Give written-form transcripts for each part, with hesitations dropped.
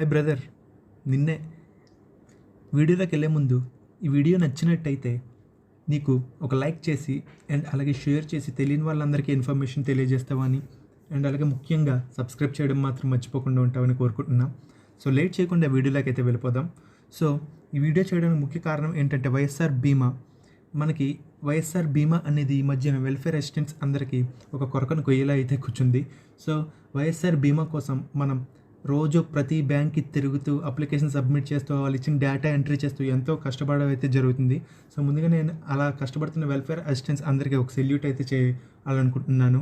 Hi brother, నిన్నే వీడియోలోకి వెళ్ళే ముందు ఈ వీడియో నచ్చినట్టయితే నీకు ఒక లైక్ చేసి అండ్ అలాగే షేర్ చేసి తెలియని వాళ్ళందరికీ ఇన్ఫర్మేషన్ తెలియజేస్తావని అండ్ అలాగే ముఖ్యంగా సబ్స్క్రైబ్ చేయడం మాత్రం మర్చిపోకుండా ఉంటామని కోరుకుంటున్నాం. సో లేట్ చేయకుండా వీడియోలోకి అయితే వెళ్ళిపోదాం. సో ఈ వీడియో చేయడానికి ముఖ్య కారణం ఏంటంటే వైఎస్ఆర్ బీమా వైఎస్ఆర్ బీమా అనేది ఈ మధ్యన వెల్ఫేర్ అసిస్టెంట్స్ అందరికీ ఒక కొరకను కొయ్యేలా అయితే కూర్చుంది. సో వైఎస్ఆర్ బీమా కోసం మనం రోజు ప్రతి బ్యాంక్కి తిరుగుతూ అప్లికేషన్ సబ్మిట్ చేస్తూ వాళ్ళు ఇచ్చిన డేటా ఎంట్రీ చేస్తూ ఎంతో కష్టపడడం అయితే జరుగుతుంది. సో ముందుగా నేను అలా కష్టపడుతున్న వెల్ఫేర్ అసిస్టెంట్స్ అందరికీ ఒక సెల్యూట్ అయితే చేయాలనుకుంటున్నాను.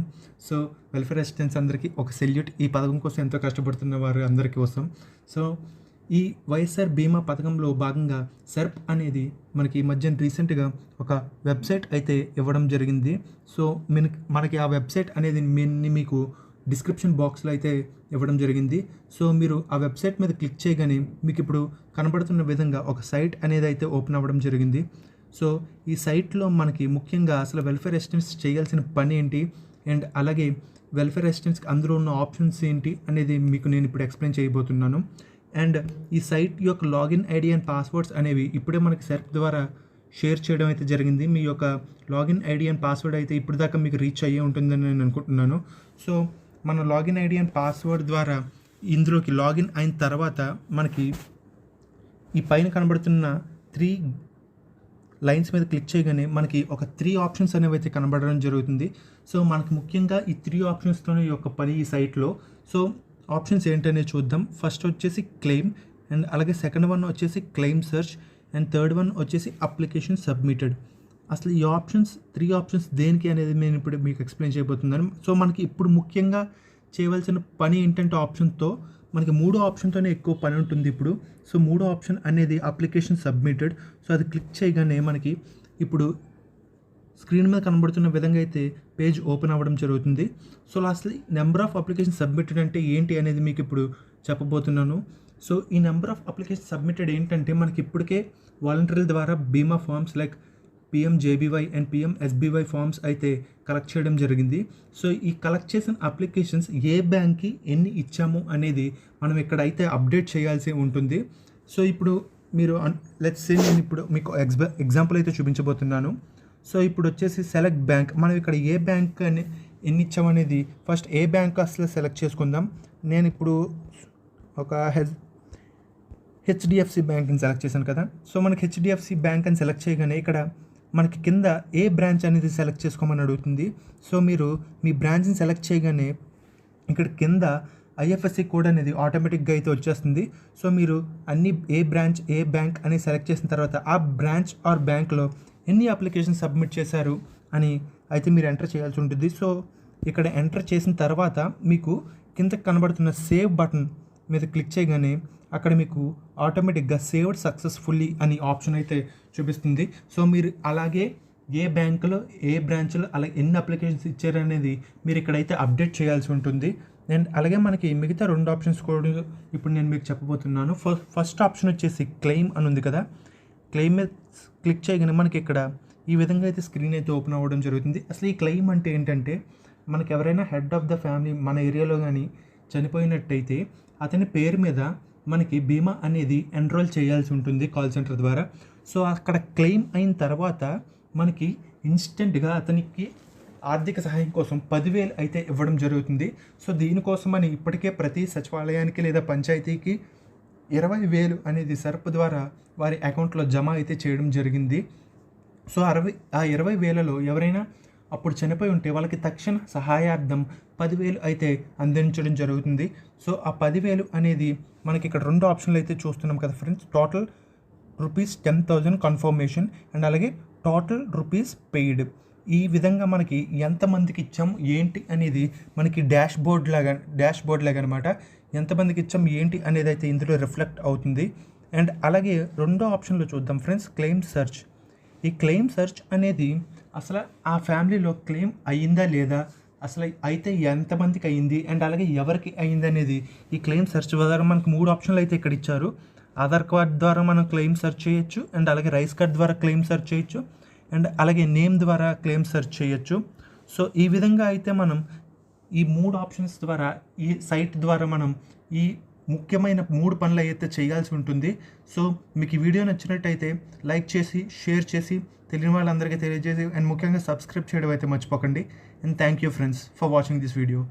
సో వెల్ఫేర్ అసిస్టెంట్స్ అందరికీ ఒక సెల్యూట్, ఈ పథకం కోసం ఎంతో కష్టపడుతున్న వారు అందరి కోసం. సో ఈ వైఎస్ఆర్ బీమా పథకంలో భాగంగా సెర్ప్ అనేది మనకి ఈ మధ్యన రీసెంట్గా ఒక వెబ్సైట్ అయితే ఇవ్వడం జరిగింది. సో మనకి ఆ వెబ్సైట్ అనేది మీకు డిస్క్రిప్షన్ బాక్స్లో అయితే ఇవ్వడం జరిగింది. సో మీరు ఆ వెబ్సైట్ మీద క్లిక్ చేయగానే మీకు ఇప్పుడు కనబడుతున్న విధంగా ఒక సైట్ అనేది అయితే ఓపెన్ అవ్వడం జరిగింది. సో ఈ సైట్లో మనకి ముఖ్యంగా అసలు వెల్ఫేర్ అసిస్టెంట్స్ చేయాల్సిన పని ఏంటి అండ్ అలాగే వెల్ఫేర్ అసిస్టెంట్స్కి అందులో ఉన్న ఆప్షన్స్ ఏంటి అనేది మీకు నేను ఇప్పుడు ఎక్స్ప్లెయిన్ చేయబోతున్నాను. అండ్ ఈ సైట్ యొక్క లాగిన్ ఐడి అండ్ పాస్వర్డ్స్ అనేవి ఇప్పుడే మనకి సెర్ప్ ద్వారా షేర్ చేయడం అయితే జరిగింది. మీ యొక్క లాగిన్ ఐడి అండ్ పాస్వర్డ్ అయితే ఇప్పుడు దాకా మీకు రీచ్ అయ్యే ఉంటుందని నేను అనుకుంటున్నాను. సో మన లాగిన్ ఐడి అండ్ పాస్వర్డ్ ద్వారా ఇందులోకి లాగిన్ అయిన తర్వాత మనకి ఈ పైన కనబడుతున్న 3 లైన్స్ మీద క్లిక్ చేయగానే మనకి ఒక 3 ఆప్షన్స్ అనేవి అయితే కనబడడం జరుగుతుంది. సో మనకి ముఖ్యంగా ఈ 3 ఆప్షన్స్తోనే ఈ యొక్క పని ఈ సైట్లో. సో ఆప్షన్స్ ఏంటనేది చూద్దాం. ఫస్ట్ వచ్చేసి క్లెయిమ్ అండ్ అలాగే సెకండ్ వన్ వచ్చేసి claim search and third one వచ్చేసి అప్లికేషన్ సబ్మిటెడ్. అసలు ఈ 3 ఆప్షన్స్ దేనికి అనేది నేను ఇప్పుడు మీకు ఎక్స్ప్లెయిన్ చేయబోతున్నాను. సో మనకి ఇప్పుడు ముఖ్యంగా చేయవలసిన పని ఏంటంటే ఆప్షన్తో మనకి 3 ఆప్షన్తోనే ఎక్కువ పని ఉంటుంది ఇప్పుడు. సో 3 ఆప్షన్ అనేది అప్లికేషన్ సబ్మిటెడ్. సో అది క్లిక్ చేయగానే మనకి ఇప్పుడు స్క్రీన్ మీద కనబడుతున్న విధంగా అయితే పేజ్ ఓపెన్ అవ్వడం జరుగుతుంది. సో అసలు నెంబర్ ఆఫ్ అప్లికేషన్ సబ్మిటెడ్ అంటే ఏంటి అనేది మీకు ఇప్పుడు చెప్పబోతున్నాను. సో ఈ నెంబర్ ఆఫ్ అప్లికేషన్ సబ్మిటెడ్ ఏంటంటే మనకి ఇప్పటికే వాలంటీర్ల ద్వారా బీమా forms like PMJBY and PMSBY forms అయితే కలెక్ట్ చేయడం జరిగింది. సో ఈ కలెక్ట్ చేసిన అప్లికేషన్స్ ఏ బ్యాంక్కి ఎన్ని ఇచ్చాము అనేది మనం ఇక్కడైతే అప్డేట్ చేయాల్సి ఉంటుంది. సో ఇప్పుడు మీరు లెట్స్ సే నేను ఇప్పుడు మీకు ఎగ్జాంపుల్ అయితే చూపించబోతున్నాను. సో ఇప్పుడు వచ్చేసి సెలెక్ట్ బ్యాంక్, మనం ఇక్కడ ఏ బ్యాంక్ అని ఎన్ని ఇచ్చామనేది ఫస్ట్ ఏ బ్యాంక్ అసలు సెలెక్ట్ చేసుకుందాం. నేను ఇప్పుడు ఒక HDFC బ్యాంక్ని సెలెక్ట్ చేశాను కదా. సో మనకి HDFC బ్యాంక్ అని సెలెక్ట్ చేయగానే ఇక్కడ మనకి కింద ఏ బ్రాంచ్ అనేది సెలెక్ట్ చేసుకోమని అడుగుతుంది. సో మీరు మీ బ్రాంచ్ని సెలెక్ట్ చేయగానే ఇక్కడ కింద IFSC కోడ్ అనేది ఆటోమేటిక్గా అయితే వచ్చేస్తుంది. సో మీరు అన్ని ఏ బ్రాంచ్ ఏ బ్యాంక్ అని సెలెక్ట్ చేసిన తర్వాత ఆ బ్రాంచ్ ఆర్ బ్యాంక్లో ఎన్ని అప్లికేషన్ సబ్మిట్ చేశారు అని అయితే మీరు ఎంటర్ చేయాల్సి ఉంటుంది. సో ఇక్కడ ఎంటర్ చేసిన తర్వాత మీకు కింద కనబడుతున్న సేవ్ బటన్ మీద క్లిక్ చేయగానే అక్కడ మీకు ఆటోమేటిక్గా సేవ్డ్ సక్సెస్ఫుల్లీ అని ఆప్షన్ అయితే చూపిస్తుంది. సో మీరు అలాగే ఏ బ్యాంకులో ఏ బ్రాంచ్లో అలాగే ఎన్ని అప్లికేషన్స్ ఇచ్చారనేది మీరు ఇక్కడైతే అప్డేట్ చేయాల్సి ఉంటుంది. అండ్ అలాగే మనకి మిగతా 2 ఆప్షన్స్ కూడా ఇప్పుడు నేను మీకు చెప్పబోతున్నాను. ఫస్ట్ ఆప్షన్ వచ్చేసి క్లెయిమ్ అని ఉంది కదా. క్లెయిమ్ మీద క్లిక్ చేయగానే మనకి ఇక్కడ ఈ విధంగా అయితే స్క్రీన్ అయితే ఓపెన్ అవ్వడం జరుగుతుంది. అసలు ఈ క్లెయిమ్ అంటే ఏంటంటే మనకి ఎవరైనా హెడ్ ఆఫ్ ద ఫ్యామిలీ మన ఏరియాలో కానీ చనిపోయినట్టయితే అతని పేరు మీద మనకి బీమా అనేది ఎన్రోల్ చేయాల్సి ఉంటుంది కాల్ సెంటర్ ద్వారా. సో అక్కడ క్లెయిమ్ అయిన తర్వాత మనకి ఇన్స్టెంట్గా అతనికి ఆర్థిక సహాయం కోసం 10,000 అయితే ఇవ్వడం జరుగుతుంది. సో దీనికోసమని ఇప్పటికే ప్రతి సచివాలయానికి లేదా పంచాయతీకి 20,000 అనేది సెర్ప్ ద్వారా వారి అకౌంట్లో జమ అయితే చేయడం జరిగింది. సో ఆ 20,000లో ఎవరైనా అప్పుడు చనిపోయి ఉంటే వాళ్ళకి తక్షణ సహాయార్థం 10,000 అయితే అందించడం జరుగుతుంది. సో ఆ 10,000 అనేది మనకి ఇక్కడ 2 ఆప్షన్లు అయితే చూస్తున్నాం కదా ఫ్రెండ్స్. టోటల్ ₹10,000 కన్ఫర్మేషన్ అండ్ అలాగే టోటల్ రూపీస్ పెయిడ్. ఈ విధంగా మనకి ఎంతమందికి ఇచ్చాం ఏంటి అనేది మనకి డాష్ బోర్డ్ లాగా అనమాట. ఎంతమందికి ఇచ్చాం ఏంటి అనేది అయితే ఇందులో రిఫ్లెక్ట్ అవుతుంది. అండ్ అలాగే 2వ ఆప్షన్లో చూద్దాం ఫ్రెండ్స్, క్లెయిమ్ సెర్చ్. ఈ క్లెయిమ్ సెర్చ్ అనేది అసలు ఆ ఫ్యామిలీలో క్లెయిమ్ అయ్యిందా లేదా, అసలు అయితే ఎంతమందికి అయ్యింది అండ్ అలాగే ఎవరికి అయ్యింది అనేది ఈ క్లెయిమ్ సెర్చ్ ద్వారా మనకి 3 ఆప్షన్లు అయితే ఇక్కడ ఇచ్చారు. ఆధార్ కార్డ్ ద్వారా మనం క్లెయిమ్ సెర్చ్ చేయొచ్చు అండ్ అలాగే రైస్ కార్డ్ ద్వారా క్లెయిమ్ సెర్చ్ చేయొచ్చు అండ్ అలాగే నేమ్ ద్వారా క్లెయిమ్ సెర్చ్ చేయొచ్చు. సో ఈ విధంగా అయితే మనం ఈ 3 ఆప్షన్స్ ద్వారా ఈ సైట్ ద్వారా మనం ఈ ముఖ్యమైన 3 పనులు అయితే చేయాల్సి ఉంటుంది. సో మీకు ఈ వీడియో నచ్చినట్టయితే లైక్ చేసి, షేర్ చేసి, తెలియని వాళ్ళందరికీ తెలియజేసి అండ్ ముఖ్యంగా సబ్స్క్రైబ్ చేయడం అయితే మర్చిపోకండి. And thank you friends for watching this video.